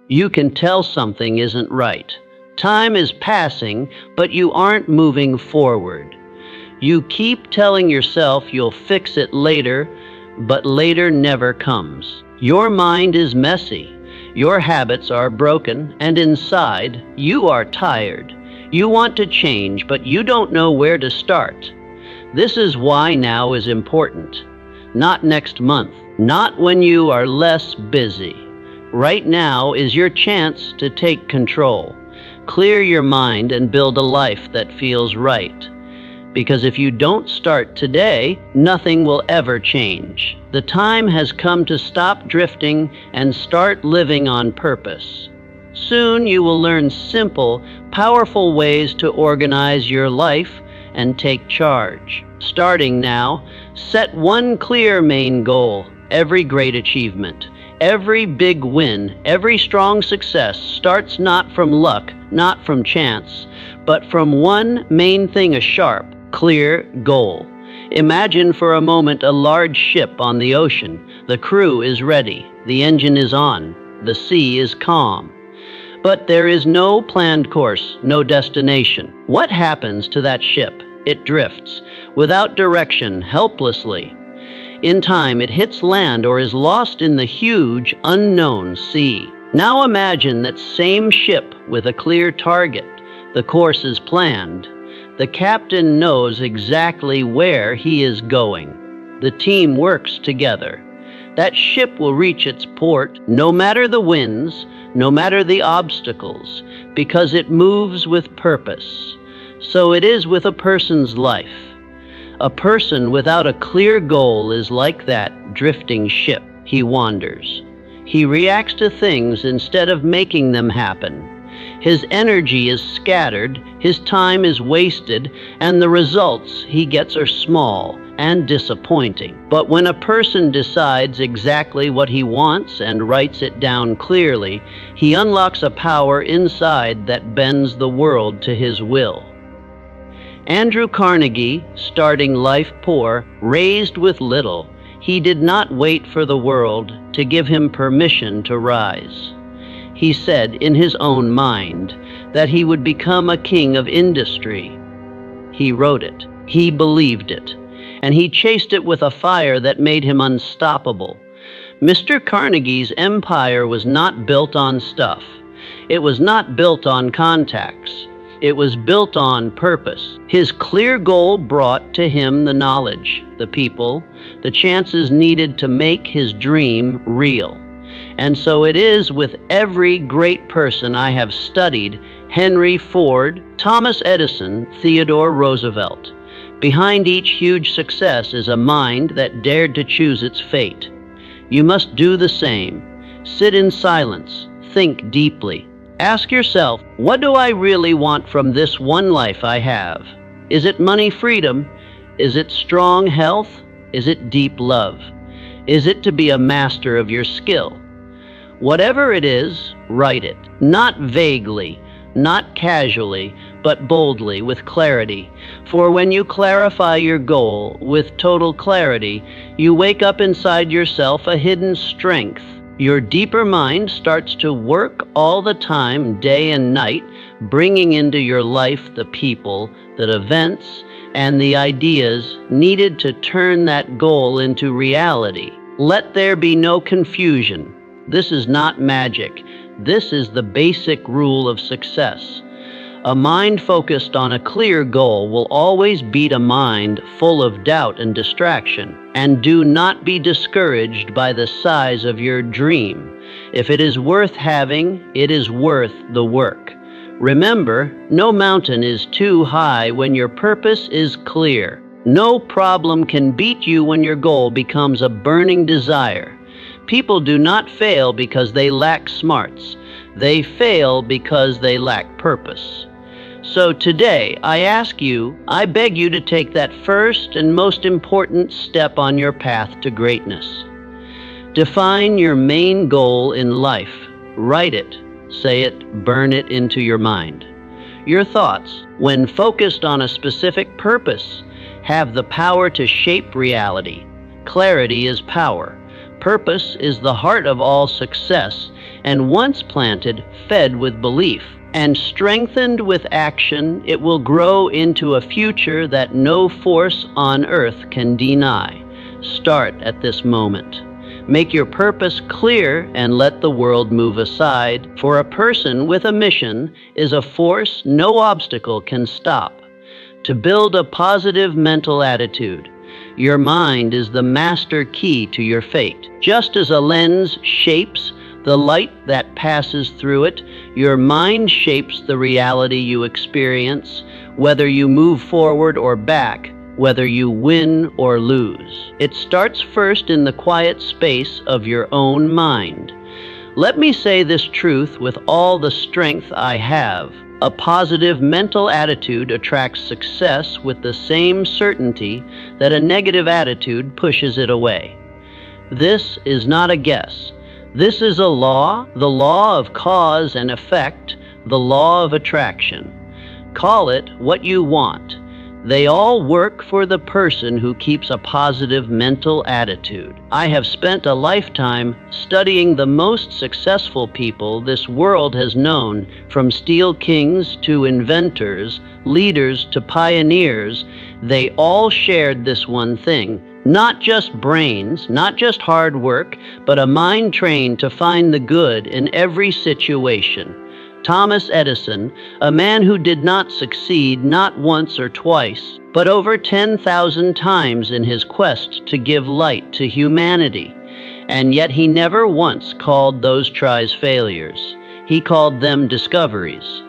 You can tell something isn't right. Time is passing, but you aren't moving forward. You keep telling yourself you'll fix it later, but later never comes. Your mind is messy. Your habits are broken, and inside, you are tired. You want to change, but you don't know where to start. This is why now is important. Not next month, not when you are less busy. Right now is your chance to take control. Clear your mind and build a life that feels right. Because if you don't start today, nothing will ever change. The time has come to stop drifting and start living on purpose. Soon you will learn simple, powerful ways to organize your life and take charge. Starting now, set one clear main goal. Every great achievement, every big win, every strong success starts not from luck, not from chance, but from one main thing, a sharp, clear goal. Imagine for a moment a large ship on the ocean. The crew is ready, the engine is on, the sea is calm. But there is no planned course, no destination. What happens to that ship? It drifts, without direction, helplessly. In time, it hits land or is lost in the huge, unknown sea. Now imagine that same ship with a clear target. The course is planned. The captain knows exactly where he is going. The team works together. That ship will reach its port, no matter the winds, no matter the obstacles, because it moves with purpose. So it is with a person's life. A person without a clear goal is like that drifting ship. He wanders. He reacts to things instead of making them happen. His energy is scattered, his time is wasted, and the results he gets are small and disappointing. But when a person decides exactly what he wants and writes it down clearly, he unlocks a power inside that bends the world to his will. Andrew Carnegie, starting life poor, raised with little. He did not wait for the world to give him permission to rise. He said in his own mind that he would become a king of industry. He wrote it, he believed it, and he chased it with a fire that made him unstoppable. Mr. Carnegie's empire was not built on stuff. It was not built on contacts. It was built on purpose. His clear goal brought to him the knowledge, the people, the chances needed to make his dream real. And so it is with every great person I have studied: Henry Ford, Thomas Edison, Theodore Roosevelt. Behind each huge success is a mind that dared to choose its fate. You must do the same. Sit in silence. Think deeply. Ask yourself, what do I really want from this one life I have? Is it money, freedom? Is it strong health? Is it deep love? Is it to be a master of your skill? Whatever it is, write it. Not vaguely, not casually, but boldly, with clarity. For when you clarify your goal with total clarity, you wake up inside yourself a hidden strength. Your deeper mind starts to work all the time, day and night, bringing into your life the people, the events, and the ideas needed to turn that goal into reality. Let there be no confusion. This is not magic. This is the basic rule of success. A mind focused on a clear goal will always beat a mind full of doubt and distraction. And do not be discouraged by the size of your dream. If it is worth having, it is worth the work. Remember, no mountain is too high when your purpose is clear. No problem can beat you when your goal becomes a burning desire. People do not fail because they lack smarts. They fail because they lack purpose. So today, I ask you, I beg you to take that first and most important step on your path to greatness. Define your main goal in life. Write it, say it, burn it into your mind. Your thoughts, when focused on a specific purpose, have the power to shape reality. Clarity is power. Purpose is the heart of all success, and once planted, fed with belief, and strengthened with action, it will grow into a future that no force on earth can deny. Start at this moment. Make your purpose clear and let the world move aside, for a person with a mission is a force no obstacle can stop. To build a positive mental attitude, your mind is the master key to your fate. Just as a lens shapes the light that passes through it, your mind shapes the reality you experience, whether you move forward or back, whether you win or lose. It starts first in the quiet space of your own mind. Let me say this truth with all the strength I have. A positive mental attitude attracts success with the same certainty that a negative attitude pushes it away. This is not a guess. This is a law, the law of cause and effect, the law of attraction. Call it what you want. They all work for the person who keeps a positive mental attitude. I have spent a lifetime studying the most successful people this world has known, from steel kings to inventors, leaders to pioneers. They all shared this one thing. Not just brains, not just hard work, but a mind trained to find the good in every situation. Thomas Edison, a man who did not succeed not once or twice, but over 10,000 times in his quest to give light to humanity. And yet he never once called those tries failures. He called them discoveries.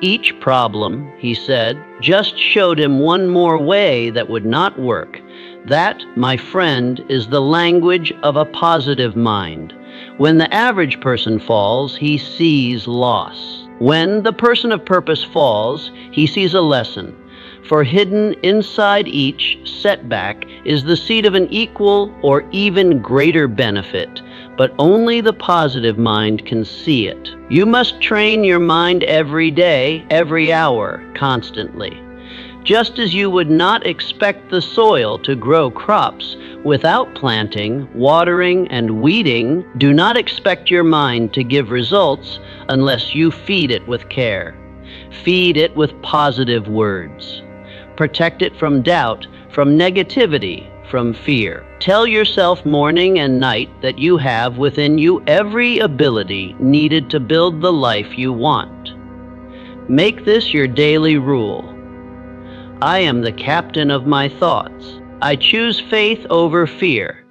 Each problem, he said, just showed him one more way that would not work. That, my friend, is the language of a positive mind. When the average person falls, he sees loss. When the person of purpose falls, he sees a lesson. For hidden inside each setback is the seed of an equal or even greater benefit, but only the positive mind can see it. You must train your mind every day, every hour, constantly. Just as you would not expect the soil to grow crops without planting, watering, and weeding, do not expect your mind to give results unless you feed it with care. Feed it with positive words. Protect it from doubt, from negativity, from fear. Tell yourself morning and night that you have within you every ability needed to build the life you want. Make this your daily rule. I am the captain of my thoughts. I choose faith over fear.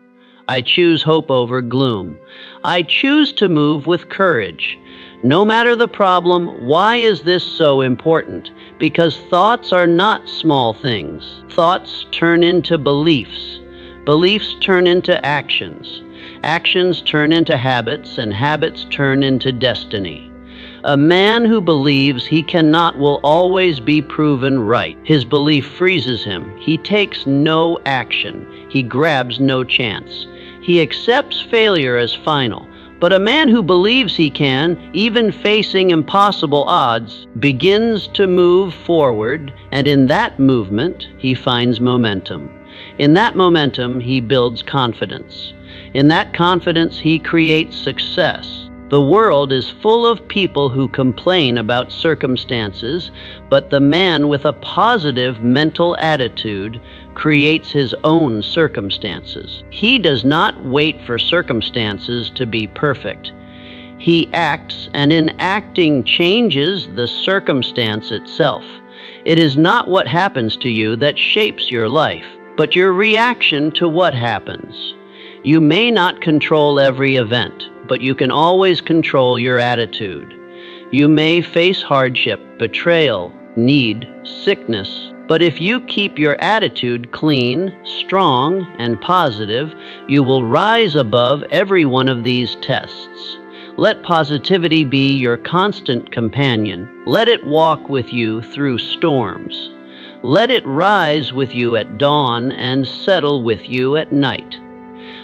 I choose hope over gloom. I choose to move with courage. No matter the problem, why is this so important? Because thoughts are not small things. Thoughts turn into beliefs. Beliefs turn into actions. Actions turn into habits, and habits turn into destiny. A man who believes he cannot will always be proven right. His belief freezes him. He takes no action. He grabs no chance. He accepts failure as final. But a man who believes he can, even facing impossible odds, begins to move forward, and in that movement, he finds momentum. In that momentum, he builds confidence. In that confidence, he creates success. The world is full of people who complain about circumstances, but the man with a positive mental attitude creates his own circumstances. He does not wait for circumstances to be perfect. He acts, and in acting changes the circumstance itself. It is not what happens to you that shapes your life, but your reaction to what happens. You may not control every event, but you can always control your attitude. You may face hardship, betrayal, need, sickness, but if you keep your attitude clean, strong, and positive, you will rise above every one of these tests. Let positivity be your constant companion. Let it walk with you through storms. Let it rise with you at dawn and settle with you at night.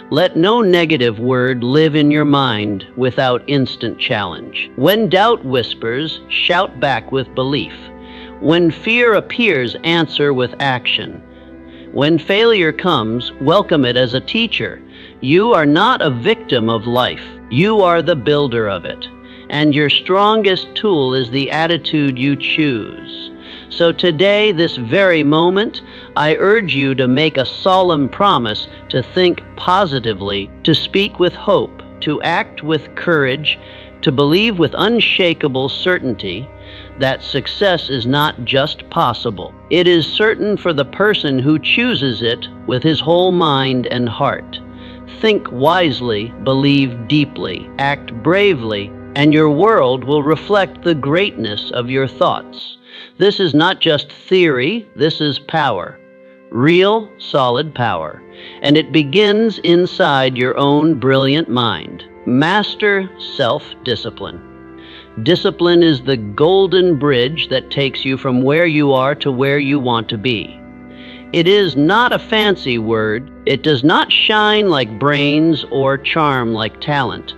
Let no negative word live in your mind without instant challenge. When doubt whispers, shout back with belief. When fear appears, answer with action. When failure comes, welcome it as a teacher. You are not a victim of life. You are the builder of it, and your strongest tool is the attitude you choose. So today, this very moment, I urge you to make a solemn promise to think positively, to speak with hope, to act with courage, to believe with unshakable certainty that success is not just possible. It is certain for the person who chooses it with his whole mind and heart. Think wisely, believe deeply, act bravely, and your world will reflect the greatness of your thoughts. This is not just theory, this is power. Real, solid power. And it begins inside your own brilliant mind. Master self-discipline. Discipline is the golden bridge that takes you from where you are to where you want to be. It is not a fancy word. It does not shine like brains or charm like talent,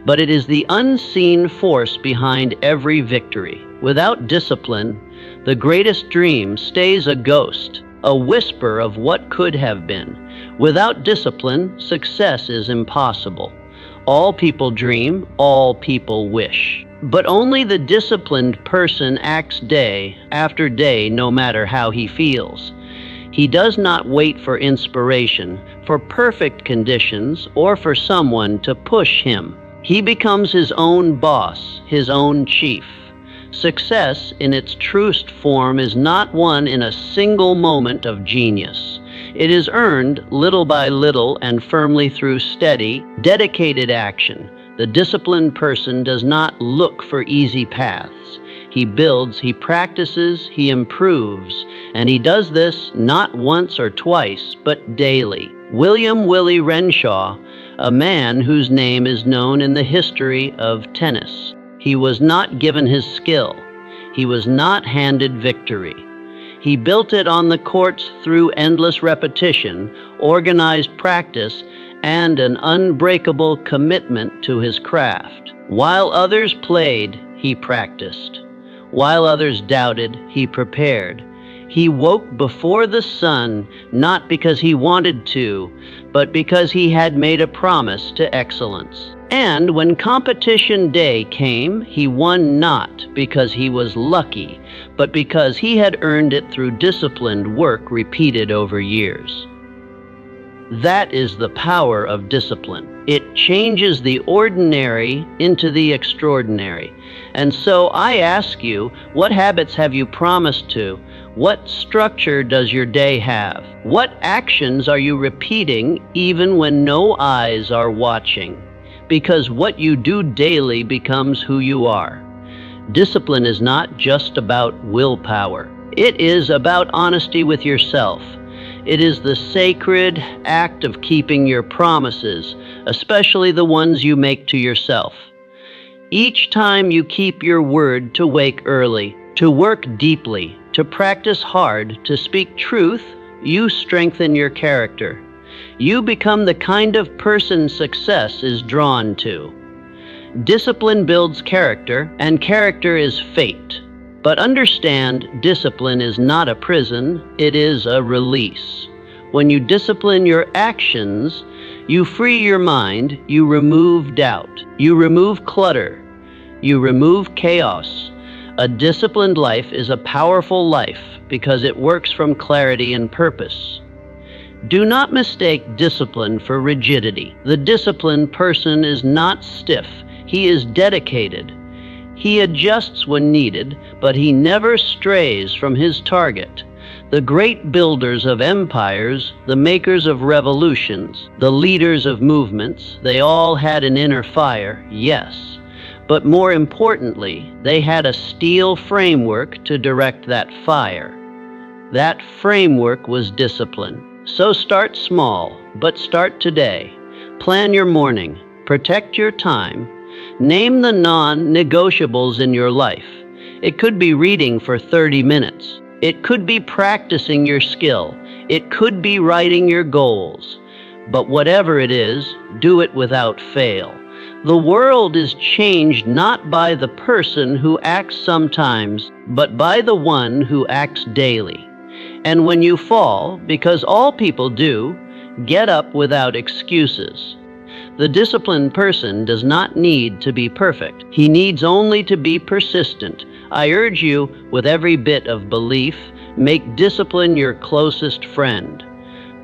but it is the unseen force behind every victory. Without discipline, the greatest dream stays a ghost, a whisper of what could have been. Without discipline, success is impossible. All people dream, all people wish. But only the disciplined person acts day after day, no matter how he feels. He does not wait for inspiration, for perfect conditions, or for someone to push him. He becomes his own boss, his own chief. Success, in its truest form, is not won in a single moment of genius. It is earned little by little and firmly through steady, dedicated action. The disciplined person does not look for easy paths. He builds, he practices, he improves, and he does this not once or twice, but daily. William Willie Renshaw, a man whose name is known in the history of tennis. He was not given his skill. He was not handed victory. He built it on the courts through endless repetition, organized practice, and an unbreakable commitment to his craft. While others played, he practiced. While others doubted, he prepared. He woke before the sun, not because he wanted to, but because he had made a promise to excellence. And when competition day came, he won not because he was lucky, but because he had earned it through disciplined work repeated over years. That is the power of discipline. It changes the ordinary into the extraordinary. And so I ask you, what habits have you promised to? What structure does your day have? What actions are you repeating even when no eyes are watching? Because what you do daily becomes who you are. Discipline is not just about willpower. It is about honesty with yourself. It is the sacred act of keeping your promises, especially the ones you make to yourself. Each time you keep your word to wake early, to work deeply, to practice hard, to speak truth, you strengthen your character. You become the kind of person success is drawn to. Discipline builds character, and character is fate. But understand, discipline is not a prison, it is a release. When you discipline your actions, you free your mind, you remove doubt, you remove clutter, you remove chaos. A disciplined life is a powerful life because it works from clarity and purpose. Do not mistake discipline for rigidity. The disciplined person is not stiff, he is dedicated. He adjusts when needed, but he never strays from his target. The great builders of empires, the makers of revolutions, the leaders of movements, they all had an inner fire, yes. But more importantly, they had a steel framework to direct that fire. That framework was discipline. So start small, but start today. Plan your morning, protect your time, name the non-negotiables in your life. It could be reading for 30 minutes. It could be practicing your skill. It could be writing your goals. But whatever it is, do it without fail. The world is changed not by the person who acts sometimes, but by the one who acts daily. And when you fall, because all people do, get up without excuses. The disciplined person does not need to be perfect. He needs only to be persistent. I urge you, with every bit of belief, make discipline your closest friend.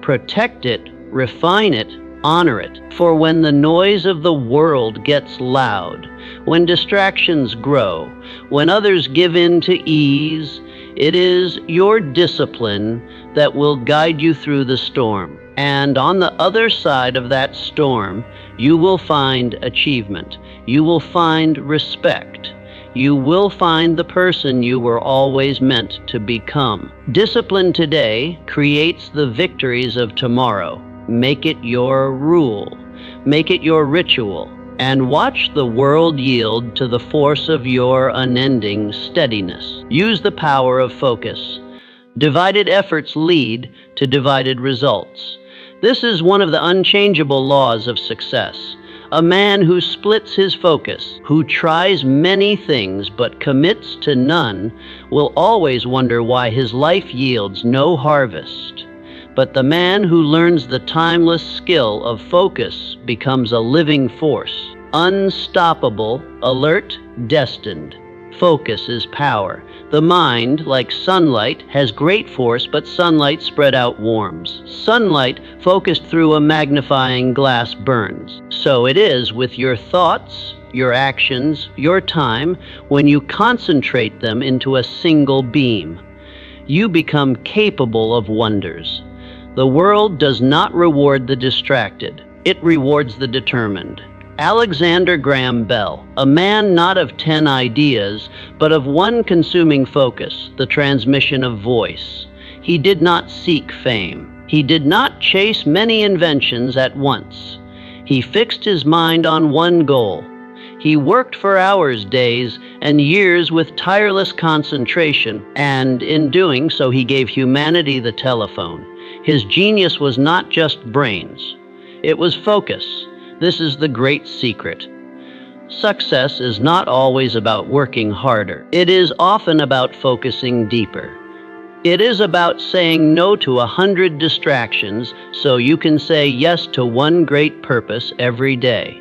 Protect it, refine it, honor it. For when the noise of the world gets loud, when distractions grow, when others give in to ease, it is your discipline that will guide you through the storm. And on the other side of that storm, you will find achievement. You will find respect. You will find the person you were always meant to become. Discipline today creates the victories of tomorrow. Make it your rule. Make it your ritual. And watch the world yield to the force of your unending steadiness. Use the power of focus. Divided efforts lead to divided results. This is one of the unchangeable laws of success. A man who splits his focus, who tries many things but commits to none, will always wonder why his life yields no harvest. But the man who learns the timeless skill of focus becomes a living force, unstoppable, alert, destined. Focus is power. The mind, like sunlight, has great force, but sunlight spread out warms. Sunlight focused through a magnifying glass burns. So it is with your thoughts, your actions, your time, when you concentrate them into a single beam. You become capable of wonders. The world does not reward the distracted. It rewards the determined. Alexander Graham Bell, a man not of 10 ideas, but of one consuming focus, the transmission of voice. He did not seek fame. He did not chase many inventions at once. He fixed his mind on one goal. He worked for hours, days, and years with tireless concentration, and in doing so he gave humanity the telephone. His genius was not just brains. It was focus. This is the great secret. Success is not always about working harder. It is often about focusing deeper. It is about saying no to 100 distractions so you can say yes to one great purpose every day.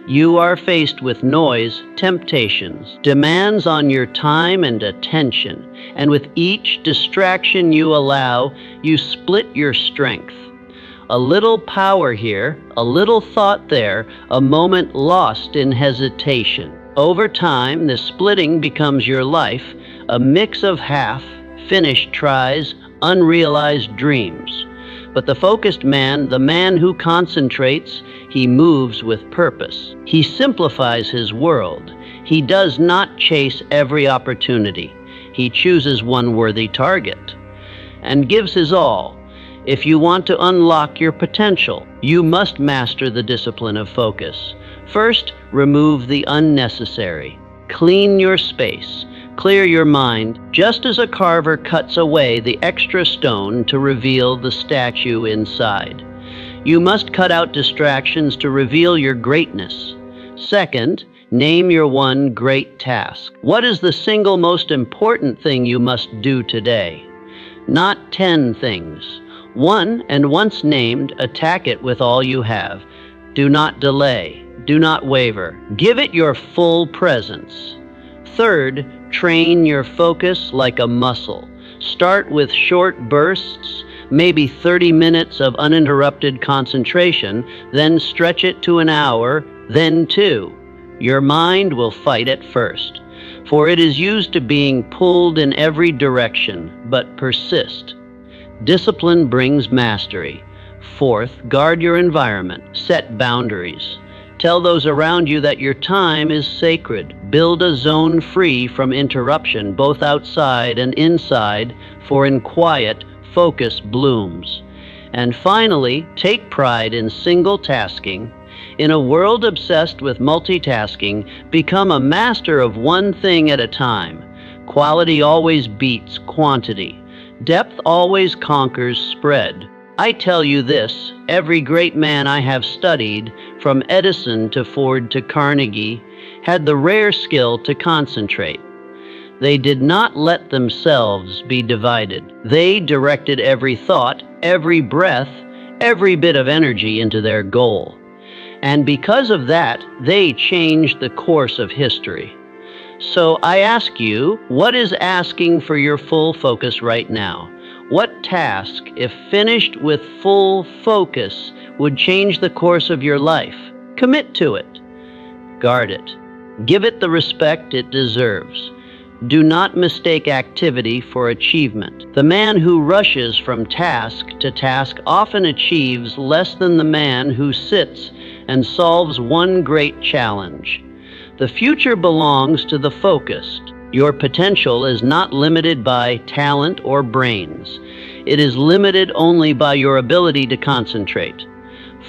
You are faced with noise, temptations, demands on your time and attention, and with each distraction you allow, you split your strength. A little power here, a little thought there, a moment lost in hesitation. Over time, this splitting becomes your life, a mix of half-finished tries, unrealized dreams. But the focused man, the man who concentrates, he moves with purpose. He simplifies his world. He does not chase every opportunity. He chooses one worthy target and gives his all. If you want to unlock your potential, you must master the discipline of focus. First, remove the unnecessary. Clean your space. Clear your mind, just as a carver cuts away the extra stone to reveal the statue inside. You must cut out distractions to reveal your greatness. Second, name your one great task. What is the single most important thing you must do today? Not 10 things. One, and once named, attack it with all you have. Do not delay. Do not waver. Give it your full presence. Third, train your focus like a muscle. Start with short bursts, maybe 30 minutes of uninterrupted concentration, then stretch it to an hour, then 2. Your mind will fight at first, for it is used to being pulled in every direction, but persist. Discipline brings mastery. Fourth, guard your environment. Set boundaries. Tell those around you that your time is sacred. Build a zone free from interruption, both outside and inside, for in quiet, focus blooms. And finally, take pride in single tasking. In a world obsessed with multitasking, become a master of one thing at a time. Quality always beats quantity. Depth always conquers spread. I tell you this, every great man I have studied, from Edison to Ford to Carnegie, had the rare skill to concentrate. They did not let themselves be divided. They directed every thought, every breath, every bit of energy into their goal. And because of that, they changed the course of history. So I ask you, what is asking for your full focus right now? What task, if finished with full focus, would change the course of your life? Commit to it. Guard it. Give it the respect it deserves. Do not mistake activity for achievement. The man who rushes from task to task often achieves less than the man who sits and solves one great challenge. The future belongs to the focused. Your potential is not limited by talent or brains. It is limited only by your ability to concentrate.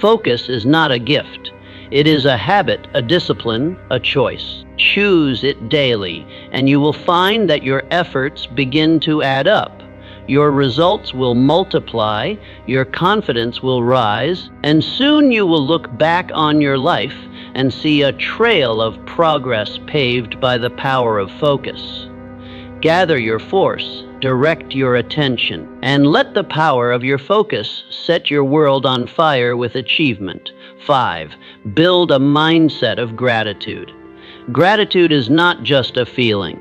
Focus is not a gift. It is a habit, a discipline, a choice. Choose it daily, and you will find that your efforts begin to add up. Your results will multiply, your confidence will rise, and soon you will look back on your life and see a trail of progress paved by the power of focus. Gather your force, direct your attention, and let the power of your focus set your world on fire with achievement. 5. Build a mindset of gratitude. Gratitude is not just a feeling.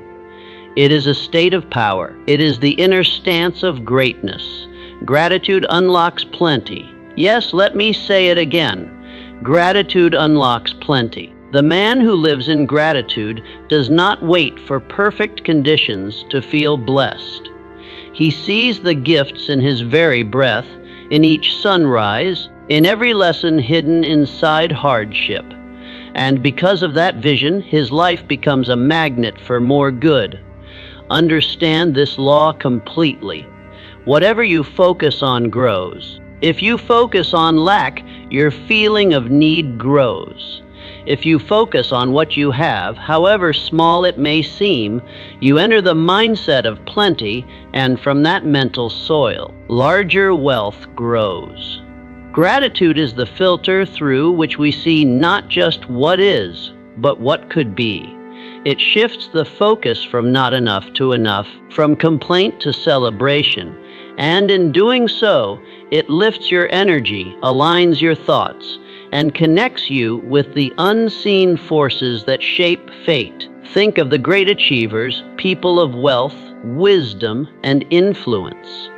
It is a state of power. It is the inner stance of greatness. Gratitude unlocks plenty. Yes, let me say it again. Gratitude unlocks plenty. The man who lives in gratitude does not wait for perfect conditions to feel blessed. He sees the gifts in his very breath, in each sunrise, in every lesson hidden inside hardship. And because of that vision, his life becomes a magnet for more good. Understand this law completely. Whatever you focus on grows. If you focus on lack, your feeling of need grows. If you focus on what you have, however small it may seem, you enter the mindset of plenty, and from that mental soil, larger wealth grows. Gratitude is the filter through which we see not just what is, but what could be. It shifts the focus from not enough to enough, from complaint to celebration, and in doing so, it lifts your energy, aligns your thoughts, and connects you with the unseen forces that shape fate. Think of the great achievers, people of wealth, wisdom, and influence.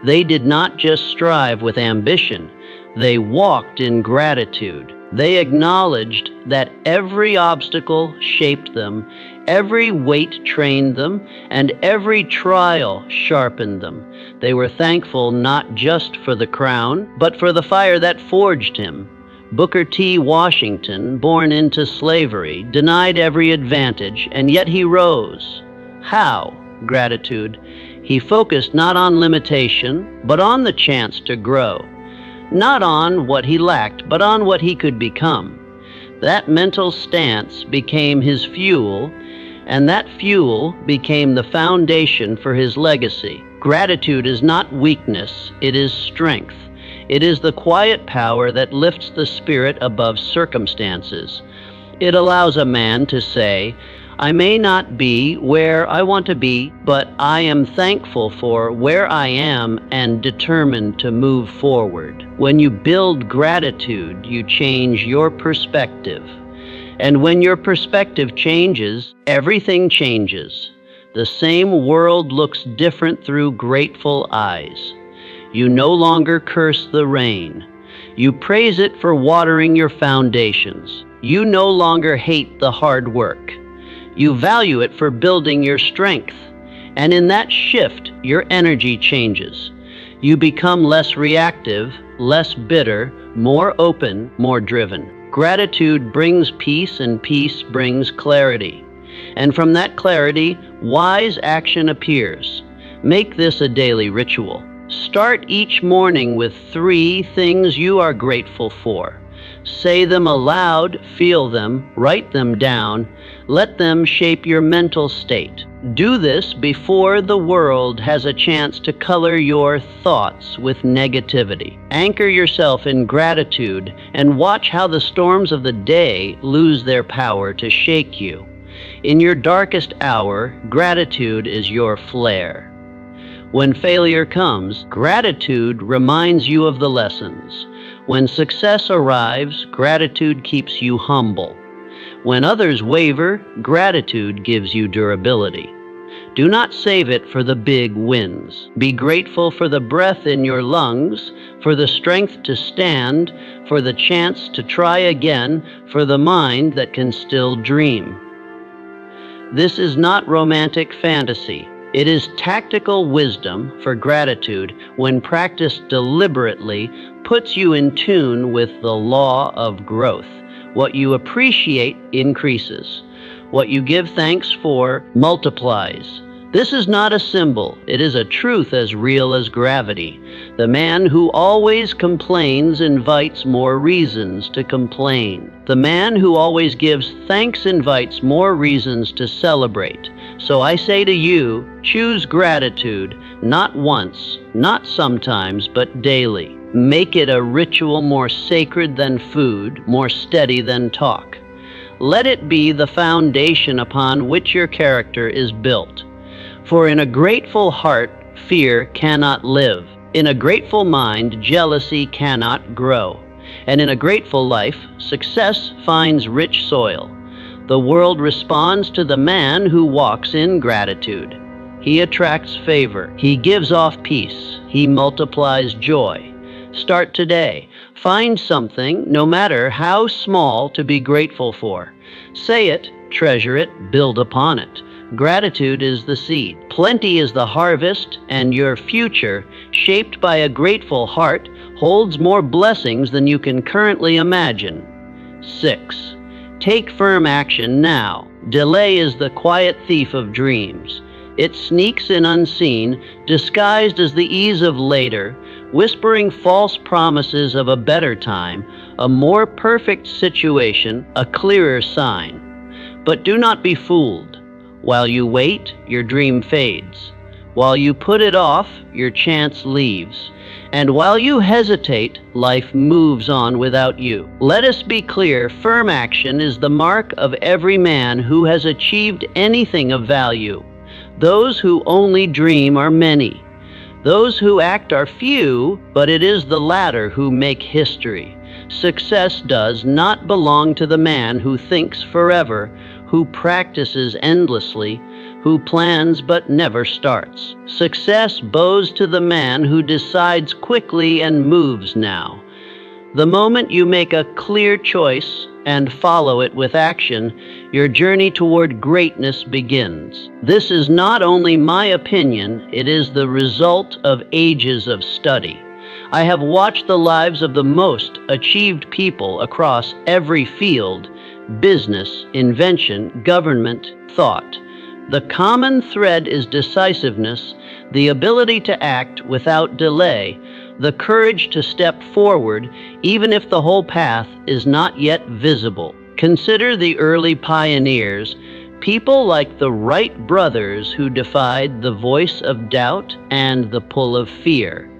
They did not just strive with ambition, they walked in gratitude. They acknowledged that every obstacle shaped them, every weight trained them, and every trial sharpened them. They were thankful not just for the crown, but for the fire that forged him. Booker T. Washington, born into slavery, denied every advantage, and yet he rose. How? Gratitude. He focused not on limitation, but on the chance to grow. Not on what he lacked, but on what he could become. That mental stance became his fuel, and that fuel became the foundation for his legacy. Gratitude is not weakness, it is strength. It is the quiet power that lifts the spirit above circumstances. It allows a man to say, I may not be where I want to be, but I am thankful for where I am and determined to move forward. When you build gratitude, you change your perspective. And when your perspective changes, everything changes. The same world looks different through grateful eyes. You no longer curse the rain. You praise it for watering your foundations. You no longer hate the hard work. You value it for building your strength. And in that shift, your energy changes. You become less reactive, less bitter, more open, more driven. Gratitude brings peace, and peace brings clarity. And from that clarity, wise action appears. Make this a daily ritual. Start each morning with 3 things you are grateful for. Say them aloud, feel them, write them down. Let them shape your mental state. Do this before the world has a chance to color your thoughts with negativity. Anchor yourself in gratitude and watch how the storms of the day lose their power to shake you. In your darkest hour, gratitude is your flare. When failure comes, gratitude reminds you of the lessons. When success arrives, gratitude keeps you humble. When others waver, gratitude gives you durability. Do not save it for the big wins. Be grateful for the breath in your lungs, for the strength to stand, for the chance to try again, for the mind that can still dream. This is not romantic fantasy. It is tactical wisdom, for gratitude, when practiced deliberately, puts you in tune with the law of growth. What you appreciate increases. What you give thanks for multiplies. This is not a symbol. It is a truth as real as gravity. The man who always complains invites more reasons to complain. The man who always gives thanks invites more reasons to celebrate. So I say to you, choose gratitude, not once, not sometimes, but daily. Make it a ritual more sacred than food, more steady than talk. Let it be the foundation upon which your character is built. For in a grateful heart, fear cannot live. In a grateful mind, jealousy cannot grow. And in a grateful life, success finds rich soil. The world responds to the man who walks in gratitude. He attracts favor. He gives off peace. He multiplies joy. Start today. Find something, no matter how small, to be grateful for. Say it, treasure it, build upon it. Gratitude is the seed. Plenty is the harvest, and your future, shaped by a grateful heart, holds more blessings than you can currently imagine. 6. Take firm action now. Delay is the quiet thief of dreams. It sneaks in unseen, disguised as the ease of later, whispering false promises of a better time, a more perfect situation, a clearer sign. But do not be fooled. While you wait, your dream fades. While you put it off, your chance leaves. And while you hesitate, life moves on without you. Let us be clear, firm action is the mark of every man who has achieved anything of value. Those who only dream are many. Those who act are few, but it is the latter who make history. Success does not belong to the man who thinks forever, who practices endlessly, who plans but never starts. Success bows to the man who decides quickly and moves now. The moment you make a clear choice and follow it with action, your journey toward greatness begins. This is not only my opinion, it is the result of ages of study. I have watched the lives of the most achieved people across every field: business, invention, government, thought. The common thread is decisiveness, the ability to act without delay, the courage to step forward even if the whole path is not yet visible. Consider the early pioneers, people like the Wright brothers who defied the voice of doubt and the pull of fear.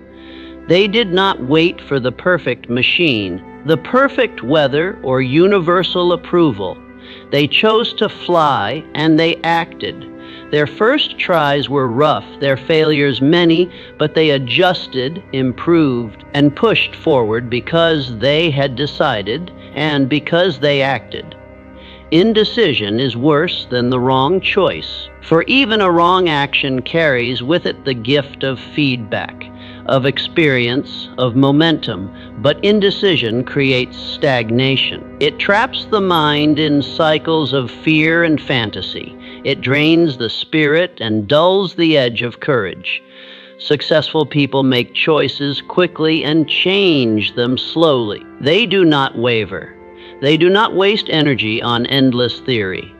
They did not wait for the perfect machine, the perfect weather or universal approval. They chose to fly, and they acted. Their first tries were rough, their failures many, but they adjusted, improved, and pushed forward because they had decided and because they acted. Indecision is worse than the wrong choice, for even a wrong action carries with it the gift of feedback, of experience, of momentum, but indecision creates stagnation. It traps the mind in cycles of fear and fantasy. It drains the spirit and dulls the edge of courage. Successful people make choices quickly and change them slowly. They do not waver. They do not waste energy on endless theory.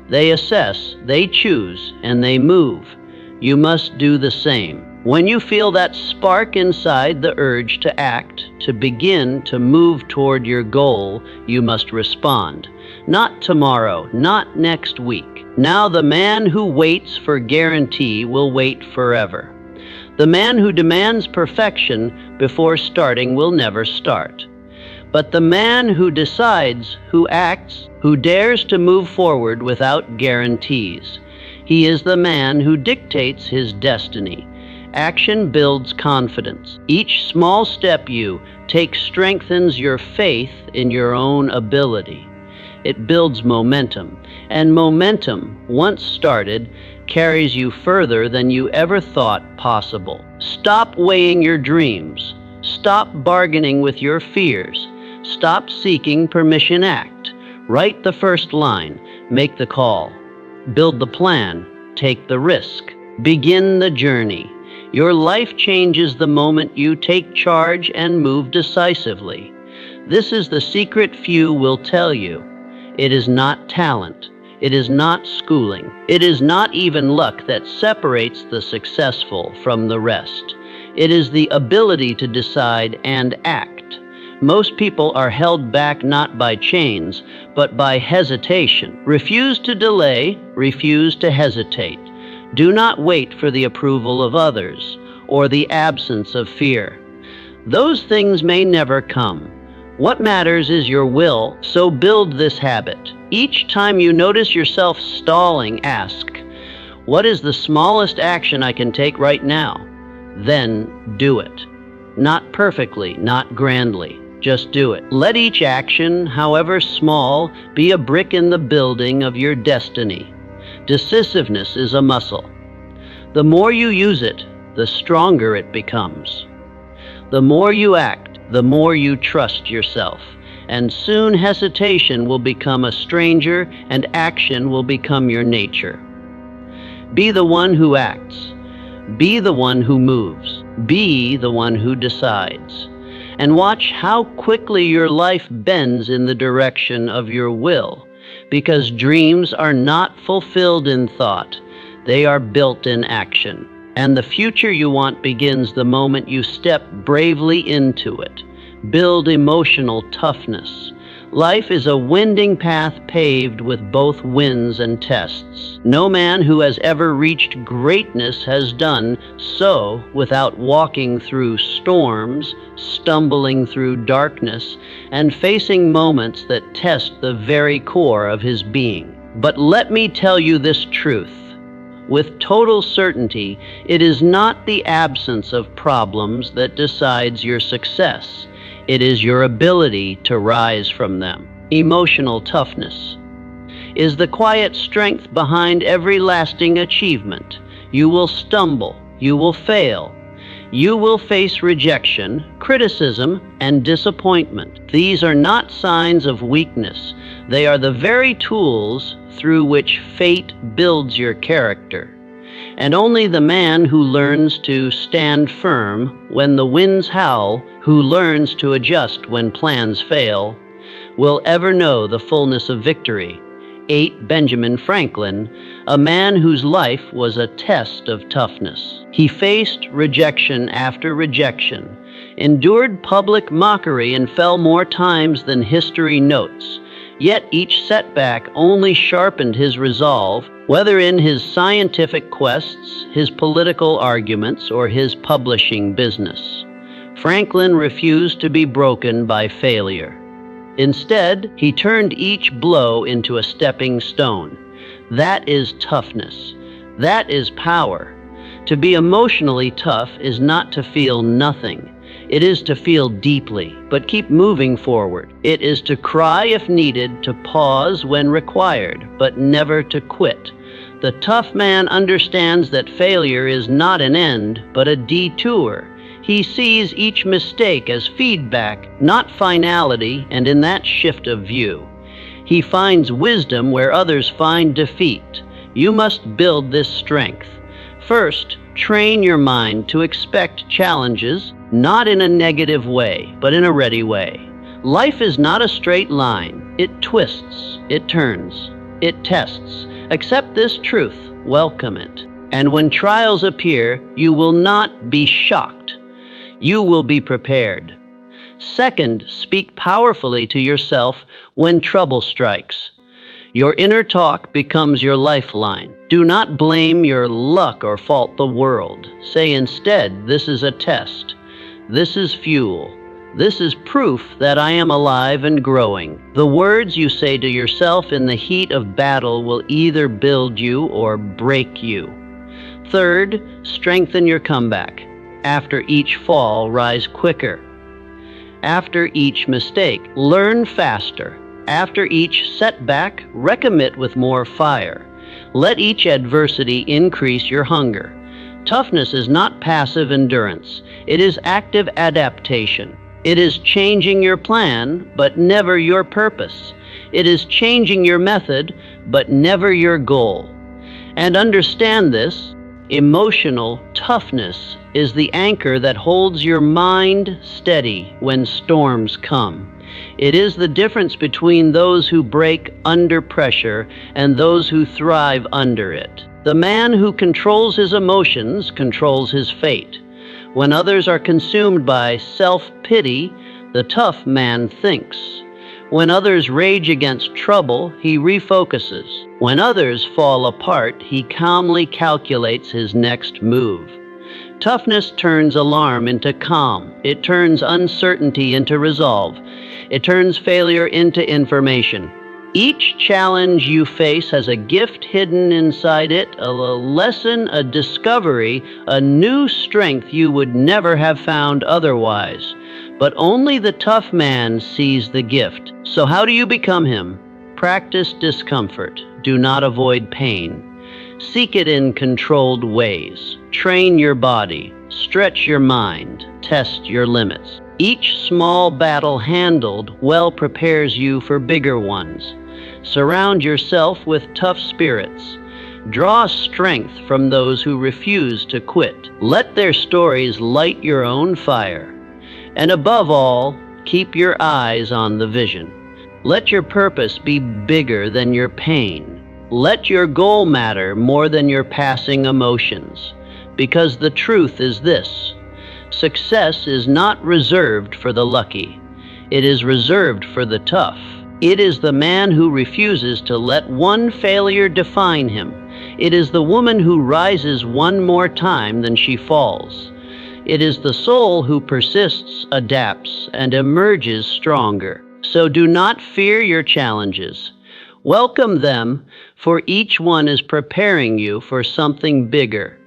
They assess, they choose, and they move. You must do the same. When you feel that spark inside, the urge to act, to begin to move toward your goal, you must respond. Not tomorrow, not next week. Now the man who waits for guarantee will wait forever. The man who demands perfection before starting will never start. But the man who decides, who acts, who dares to move forward without guarantees, he is the man who dictates his destiny. Action builds confidence. Each small step you take strengthens your faith in your own ability. It builds momentum, and momentum, once started, carries you further than you ever thought possible. Stop weighing your dreams. Stop bargaining with your fears. Stop seeking permission. Act. Write the first line. Make the call. Build the plan. Take the risk. Begin the journey. Your life changes the moment you take charge and move decisively. This is the secret few will tell you. It is not talent. It is not schooling. It is not even luck that separates the successful from the rest. It is the ability to decide and act. Most people are held back not by chains, but by hesitation. Refuse to delay, refuse to hesitate. Do not wait for the approval of others or the absence of fear. Those things may never come. What matters is your will, so build this habit. Each time you notice yourself stalling, ask, what is the smallest action I can take right now? Then do it. Not perfectly, not grandly. Just do it. Let each action, however small, be a brick in the building of your destiny. Decisiveness is a muscle. The more you use it, the stronger it becomes. The more you act, the more you trust yourself, and soon hesitation will become a stranger and action will become your nature. Be the one who acts. Be the one who moves. Be the one who decides. And watch how quickly your life bends in the direction of your will, because dreams are not fulfilled in thought. They are built in action. And the future you want begins the moment you step bravely into it. Build emotional toughness. Life is a winding path paved with both wins and tests. No man who has ever reached greatness has done so without walking through storms, stumbling through darkness, and facing moments that test the very core of his being. But let me tell you this truth. With total certainty, it is not the absence of problems that decides your success. It is your ability to rise from them. Emotional toughness is the quiet strength behind every lasting achievement. You will stumble. You will fail. You will face rejection, criticism, and disappointment. These are not signs of weakness. They are the very tools through which fate builds your character. And only the man who learns to stand firm when the winds howl, who learns to adjust when plans fail, will ever know the fullness of victory. 8. Benjamin Franklin, a man whose life was a test of toughness. He faced rejection after rejection, endured public mockery, and fell more times than history notes. Yet each setback only sharpened his resolve, whether in his scientific quests, his political arguments, or his publishing business. Franklin refused to be broken by failure. Instead, he turned each blow into a stepping stone. That is toughness. That is power. To be emotionally tough is not to feel nothing. It is to feel deeply, but keep moving forward. It is to cry if needed, to pause when required, but never to quit. The tough man understands that failure is not an end, but a detour. He sees each mistake as feedback, not finality, and in that shift of view, he finds wisdom where others find defeat. You must build this strength. First, train your mind to expect challenges, not in a negative way, but in a ready way. Life is not a straight line. It twists, it turns, it tests. Accept this truth, welcome it. And when trials appear, you will not be shocked. You will be prepared. Second, speak powerfully to yourself when trouble strikes. Your inner talk becomes your lifeline. Do not blame your luck or fault the world. Say instead, this is a test. This is fuel. This is proof that I am alive and growing. The words you say to yourself in the heat of battle will either build you or break you. Third, strengthen your comeback. After each fall, rise quicker. After each mistake, learn faster. After each setback, recommit with more fire. Let each adversity increase your hunger. Toughness is not passive endurance. It is active adaptation. It is changing your plan, but never your purpose. It is changing your method, but never your goal. And understand this, emotional toughness is the anchor that holds your mind steady when storms come. It is the difference between those who break under pressure and those who thrive under it. The man who controls his emotions controls his fate. When others are consumed by self-pity, the tough man thinks. When others rage against trouble, he refocuses. When others fall apart, he calmly calculates his next move. Toughness turns alarm into calm. It turns uncertainty into resolve. It turns failure into information. Each challenge you face has a gift hidden inside it, a lesson, a discovery, a new strength you would never have found otherwise. But only the tough man sees the gift. So how do you become him? Practice discomfort. Do not avoid pain. Seek it in controlled ways. Train your body. Stretch your mind. Test your limits. Each small battle handled well prepares you for bigger ones. Surround yourself with tough spirits. Draw strength from those who refuse to quit. Let their stories light your own fire. And above all, keep your eyes on the vision. Let your purpose be bigger than your pain. Let your goal matter more than your passing emotions. Because the truth is this: success is not reserved for the lucky. It is reserved for the tough. It is the man who refuses to let one failure define him. It is the woman who rises one more time than she falls. It is the soul who persists, adapts, and emerges stronger. So do not fear your challenges. Welcome them, for each one is preparing you for something bigger.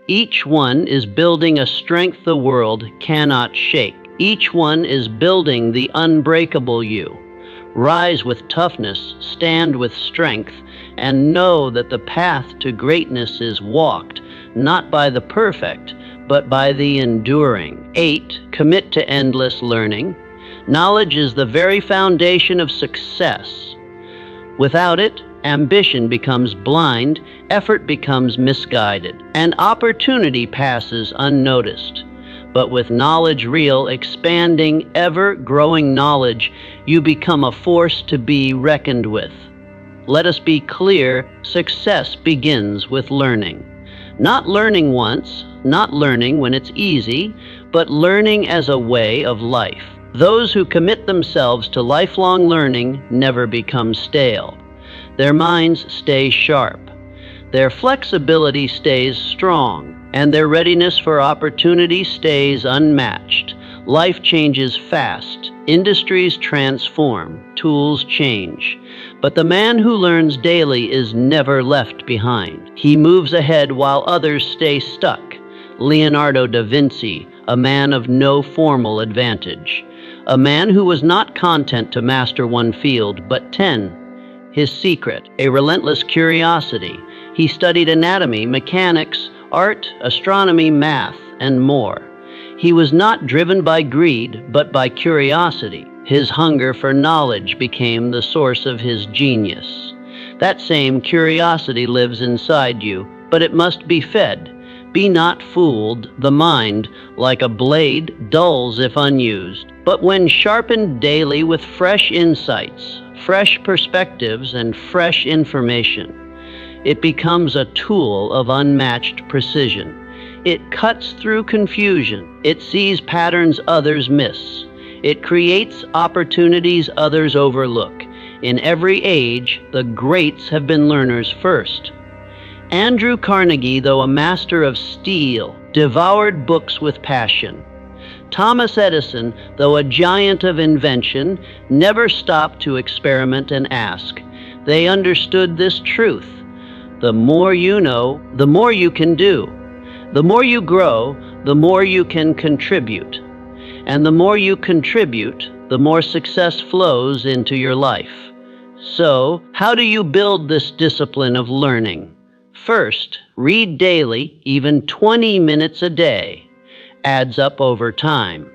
Each one is building a strength the world cannot shake. Each one is building the unbreakable you. Rise with toughness, stand with strength, and know that the path to greatness is walked, not by the perfect, but by the enduring. 8. Commit to endless learning. Knowledge is the very foundation of success. Without it, ambition becomes blind, effort becomes misguided, and opportunity passes unnoticed. But with knowledge real, expanding, ever-growing knowledge, you become a force to be reckoned with. Let us be clear, success begins with learning. Not learning once, not learning when it's easy, but learning as a way of life. Those who commit themselves to lifelong learning never become stale. Their minds stay sharp. Their flexibility stays strong, and their readiness for opportunity stays unmatched. Life changes fast. Industries transform. Tools change. But the man who learns daily is never left behind. He moves ahead while others stay stuck. Leonardo da Vinci, a man of no formal advantage. A man who was not content to master one field, but 10. His secret, a relentless curiosity. He studied anatomy, mechanics, art, astronomy, math, and more. He was not driven by greed, but by curiosity. His hunger for knowledge became the source of his genius. That same curiosity lives inside you, but it must be fed. Be not fooled. The mind, like a blade, dulls if unused. But when sharpened daily with fresh insights, fresh perspectives, and fresh information, it becomes a tool of unmatched precision. It cuts through confusion. It sees patterns others miss. It creates opportunities others overlook. In every age, the greats have been learners first. Andrew Carnegie, though a master of steel, devoured books with passion. Thomas Edison, though a giant of invention, never stopped to experiment and ask. They understood this truth. The more you know, the more you can do. The more you grow, the more you can contribute. And the more you contribute, the more success flows into your life. So, how do you build this discipline of learning? First, read daily, even 20 minutes a day. Adds up over time.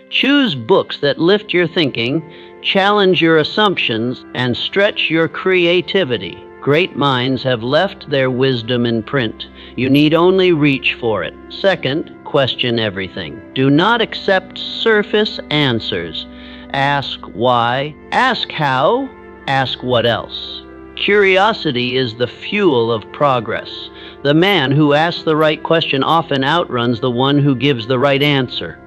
Choose books that lift your thinking, challenge your assumptions, and stretch your creativity. Great minds have left their wisdom in print. You need only reach for it. Second, question everything. Do not accept surface answers. Ask why, ask how, ask what else. Curiosity is the fuel of progress. The man who asks the right question often outruns the one who gives the right answer.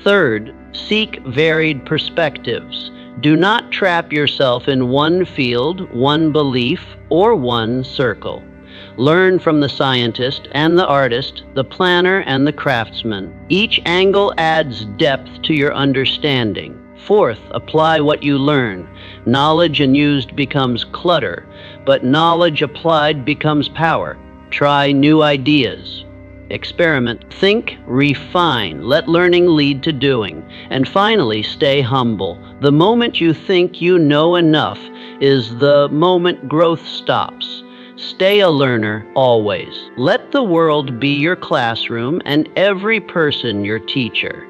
Third, seek varied perspectives. Do not trap yourself in one field, one belief, or one circle. Learn from the scientist and the artist, the planner and the craftsman. Each angle adds depth to your understanding. Fourth, apply what you learn. Knowledge unused becomes clutter, but knowledge applied becomes power. Try new ideas. Experiment, think, refine, let learning lead to doing. And finally, stay humble. The moment you think you know enough is the moment growth stops. Stay a learner always. Let the world be your classroom and every person your teacher.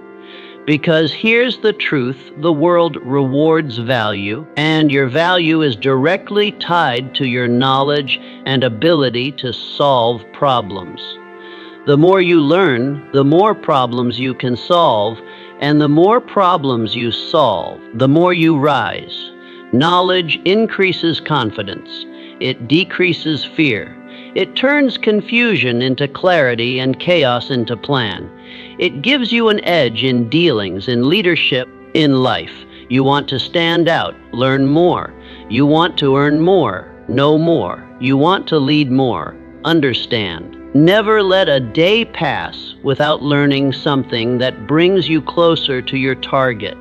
Because here's the truth, the world rewards value, and your value is directly tied to your knowledge and ability to solve problems. The more you learn, the more problems you can solve, and the more problems you solve, the more you rise. Knowledge increases confidence. It decreases fear. It turns confusion into clarity and chaos into plan. It gives you an edge in dealings, in leadership, in life. You want to stand out, learn more. You want to earn more, know more. You want to lead more, understand. Never let a day pass without learning something that brings you closer to your target.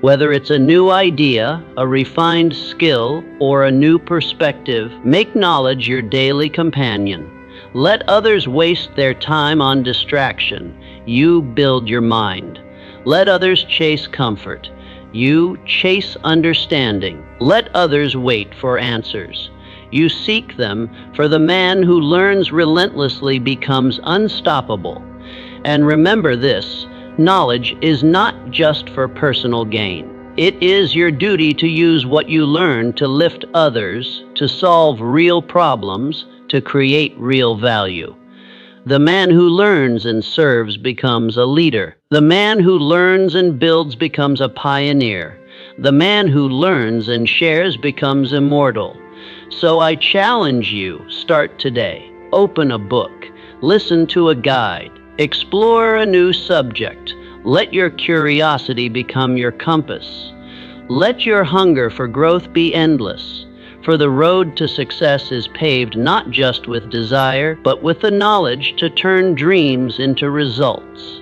Whether it's a new idea, a refined skill, or a new perspective, make knowledge your daily companion. Let others waste their time on distraction. You build your mind. Let others chase comfort. You chase understanding. Let others wait for answers. You seek them, for the man who learns relentlessly becomes unstoppable. And remember this, knowledge is not just for personal gain. It is your duty to use what you learn to lift others, to solve real problems, to create real value. The man who learns and serves becomes a leader. The man who learns and builds becomes a pioneer. The man who learns and shares becomes immortal. So I challenge you, start today. Open a book, listen to a guide, explore a new subject. Let your curiosity become your compass. Let your hunger for growth be endless. For the road to success is paved not just with desire, but with the knowledge to turn dreams into results.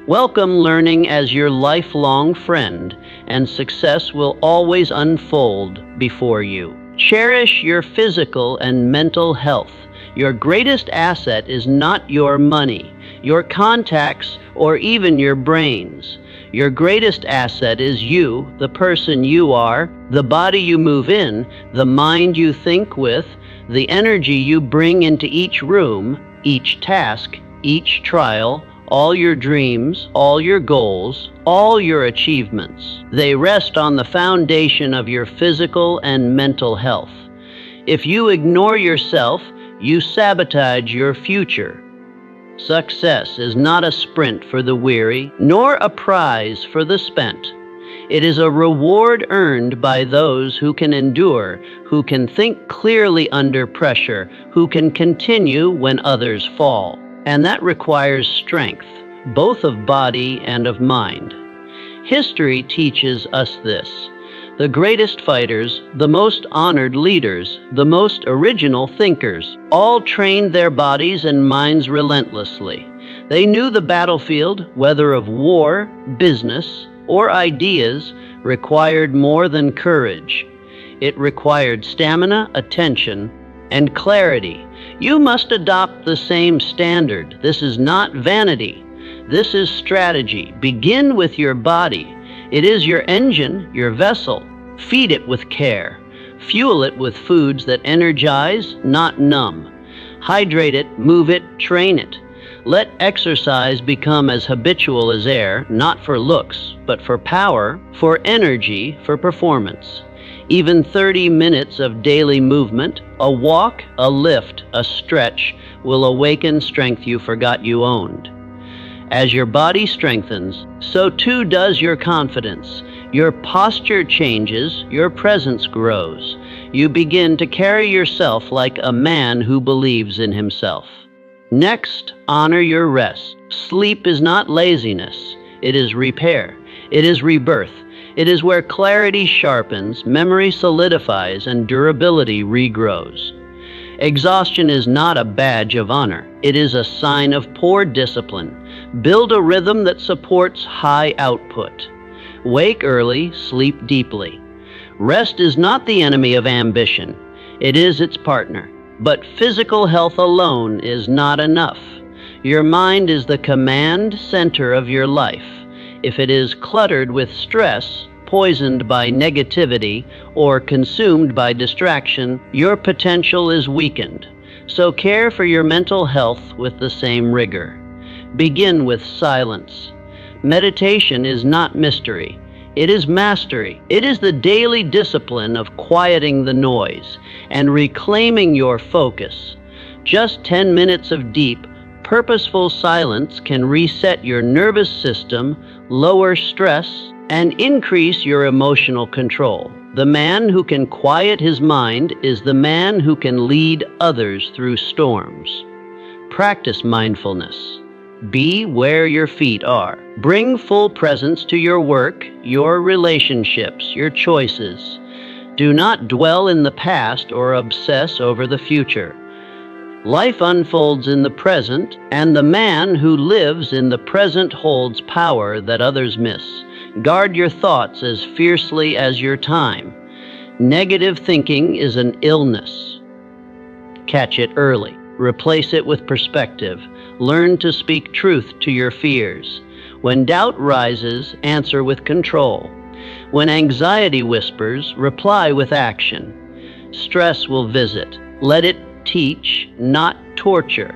Welcome learning as your lifelong friend, and success will always unfold before you. Cherish your physical and mental health. Your greatest asset is not your money, your contacts, or even your brains. Your greatest asset is you, the person you are, the body you move in, the mind you think with, the energy you bring into each room, each task, each trial, all your dreams, all your goals, all your achievements. They rest on the foundation of your physical and mental health. If you ignore yourself, you sabotage your future. Success is not a sprint for the weary, nor a prize for the spent. It is a reward earned by those who can endure, who can think clearly under pressure, who can continue when others fall. And that requires strength, both of body and of mind. History teaches us this. The greatest fighters, the most honored leaders, the most original thinkers, all trained their bodies and minds relentlessly. They knew the battlefield, whether of war, business, or ideas, required more than courage. It required stamina, attention, and clarity. You must adopt the same standard. This is not vanity. This is strategy. Begin with your body. It is your engine, your vessel. Feed it with care. Fuel it with foods that energize, not numb. Hydrate it, move it, train it. Let exercise become as habitual as air, not for looks, but for power, for energy, for performance. Even 30 minutes of daily movement, a walk, a lift, a stretch, will awaken strength you forgot you owned. As your body strengthens, so too does your confidence. Your posture changes, your presence grows. You begin to carry yourself like a man who believes in himself. Next, honor your rest. Sleep is not laziness. It is repair. It is rebirth. It is where clarity sharpens, memory solidifies, and durability regrows. Exhaustion is not a badge of honor. It is a sign of poor discipline. Build a rhythm that supports high output. Wake early, sleep deeply. Rest is not the enemy of ambition. It is its partner. But physical health alone is not enough. Your mind is the command center of your life. If it is cluttered with stress, poisoned by negativity, or consumed by distraction, your potential is weakened. So care for your mental health with the same rigor. Begin with silence. Meditation is not mystery. It is mastery. It is the daily discipline of quieting the noise and reclaiming your focus. Just 10 minutes of deep, purposeful silence can reset your nervous system, lower stress, and increase your emotional control. The man who can quiet his mind is the man who can lead others through storms. Practice mindfulness. Be where your feet are. Bring full presence to your work, your relationships, your choices. Do not dwell in the past or obsess over the future. Life unfolds in the present, and the man who lives in the present holds power that others miss. Guard your thoughts as fiercely as your time. Negative thinking is an illness. Catch it early. Replace it with perspective. Learn to speak truth to your fears. When doubt rises, answer with control. When anxiety whispers, reply with action. Stress will visit. Let it teach, not torture.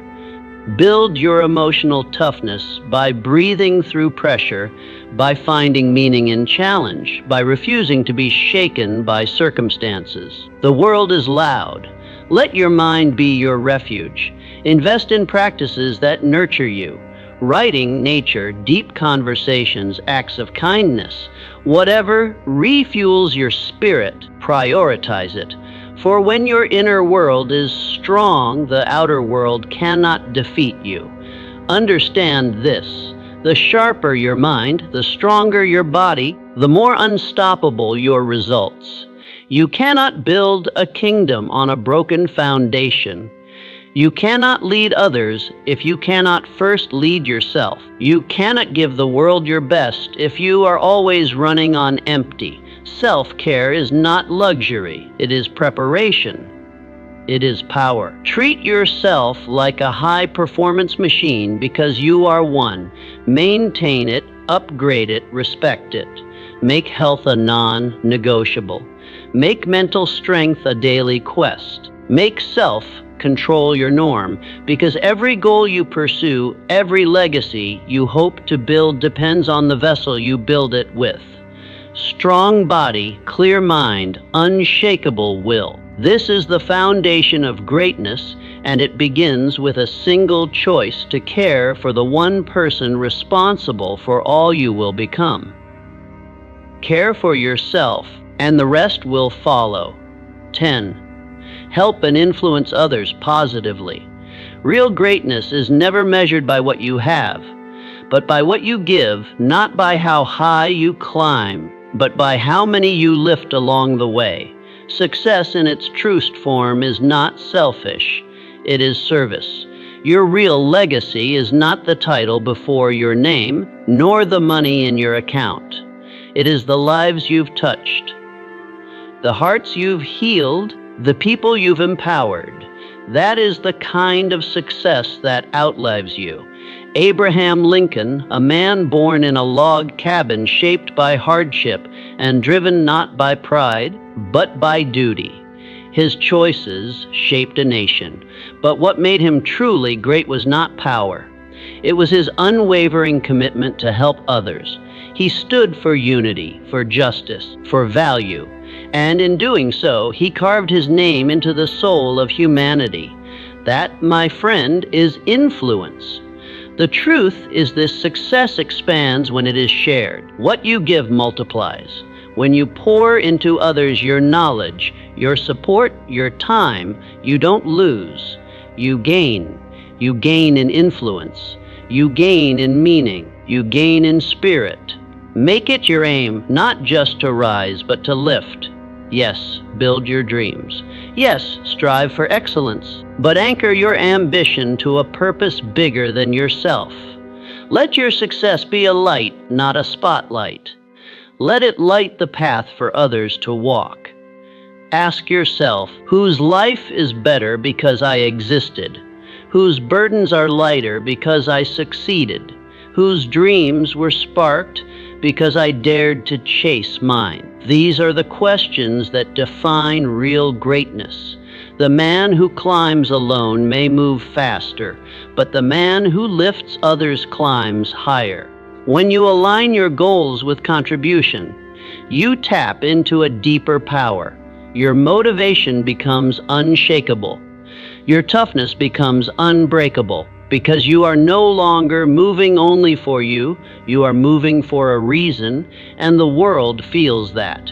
Build your emotional toughness by breathing through pressure, by finding meaning in challenge, by refusing to be shaken by circumstances. The world is loud. Let your mind be your refuge. Invest in practices that nurture you. Writing, nature, deep conversations, acts of kindness. Whatever refuels your spirit, prioritize it. For when your inner world is strong, the outer world cannot defeat you. Understand this. The sharper your mind, the stronger your body, the more unstoppable your results. You cannot build a kingdom on a broken foundation. You cannot lead others if you cannot first lead yourself. You cannot give the world your best if you are always running on empty. Self-care is not luxury. It is preparation. It is power. Treat yourself like a high-performance machine because you are one. Maintain it, upgrade it, respect it. Make health a non-negotiable. Make mental strength a daily quest. Make self control your norm, because every goal you pursue, every legacy you hope to build depends on the vessel you build it with. Strong body, clear mind, unshakable will. This is the foundation of greatness, and it begins with a single choice to care for the one person responsible for all you will become. Care for yourself, and the rest will follow. 10. Help and influence others positively. Real greatness is never measured by what you have, but by what you give, not by how high you climb, but by how many you lift along the way. Success in its truest form is not selfish, it is service. Your real legacy is not the title before your name, nor the money in your account. It is the lives you've touched, the hearts you've healed, the people you've empowered. That is the kind of success that outlives you. Abraham Lincoln, a man born in a log cabin shaped by hardship and driven not by pride, but by duty. His choices shaped a nation, but what made him truly great was not power. It was his unwavering commitment to help others. He stood for unity, for justice, for value, and in doing so, he carved his name into the soul of humanity. That, my friend, is influence. The truth is this success expands when it is shared. What you give multiplies. When you pour into others your knowledge, your support, your time, you don't lose. You gain. You gain in influence. You gain in meaning. You gain in spirit. Make it your aim not just to rise, but to lift. Yes, build your dreams. Yes, strive for excellence, but anchor your ambition to a purpose bigger than yourself. Let your success be a light, not a spotlight. Let it light the path for others to walk. Ask yourself, whose life is better because I existed? Whose burdens are lighter because I succeeded? Whose dreams were sparked because I dared to chase mine? These are the questions that define real greatness. The man who climbs alone may move faster, but the man who lifts others climbs higher. When you align your goals with contribution, you tap into a deeper power. Your motivation becomes unshakable. Your toughness becomes unbreakable. Because you are no longer moving only for you, you are moving for a reason, and the world feels that.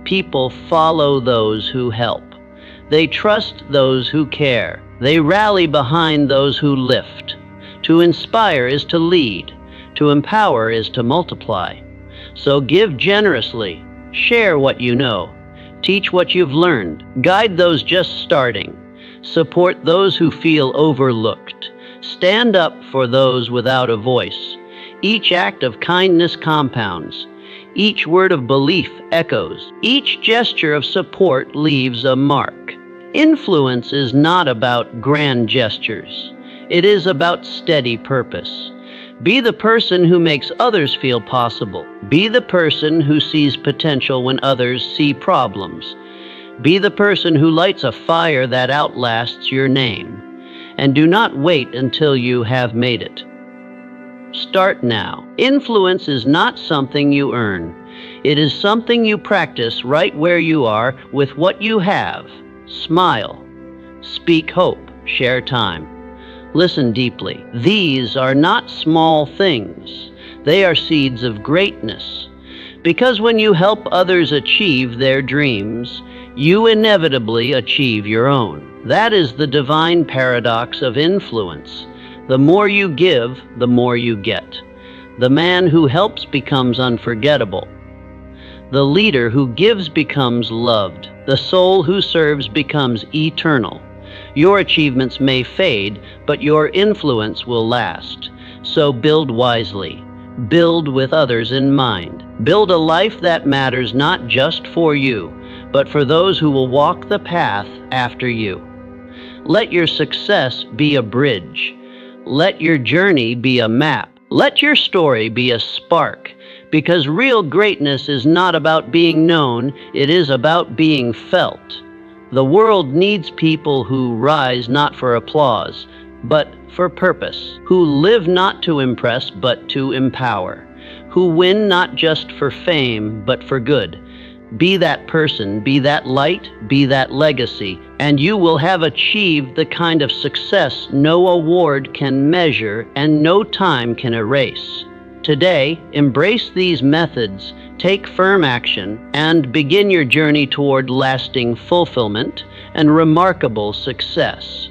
People follow those who help. They trust those who care. They rally behind those who lift. To inspire is to lead. To empower is to multiply. So give generously. Share what you know. Teach what you've learned. Guide those just starting. Support those who feel overlooked. Stand up for those without a voice. Each act of kindness compounds. Each word of belief echoes. Each gesture of support leaves a mark. Influence is not about grand gestures. It is about steady purpose. Be the person who makes others feel possible. Be the person who sees potential when others see problems. Be the person who lights a fire that outlasts your name. And do not wait until you have made it. Start now. Influence is not something you earn. It is something you practice right where you are with what you have. Smile. Speak hope. Share time. Listen deeply. These are not small things. They are seeds of greatness. Because when you help others achieve their dreams, you inevitably achieve your own. That is the divine paradox of influence. The more you give, the more you get. The man who helps becomes unforgettable. The leader who gives becomes loved. The soul who serves becomes eternal. Your achievements may fade, but your influence will last. So build wisely. Build with others in mind. Build a life that matters not just for you, but for those who will walk the path after you. Let your success be a bridge. Let your journey be a map. Let your story be a spark, because real greatness is not about being known, it is about being felt. The world needs people who rise not for applause, but for purpose, who live not to impress, but to empower, who win not just for fame, but for good. Be that person, be that light, be that legacy, and you will have achieved the kind of success no award can measure and no time can erase. Today, embrace these methods, take firm action, and begin your journey toward lasting fulfillment and remarkable success.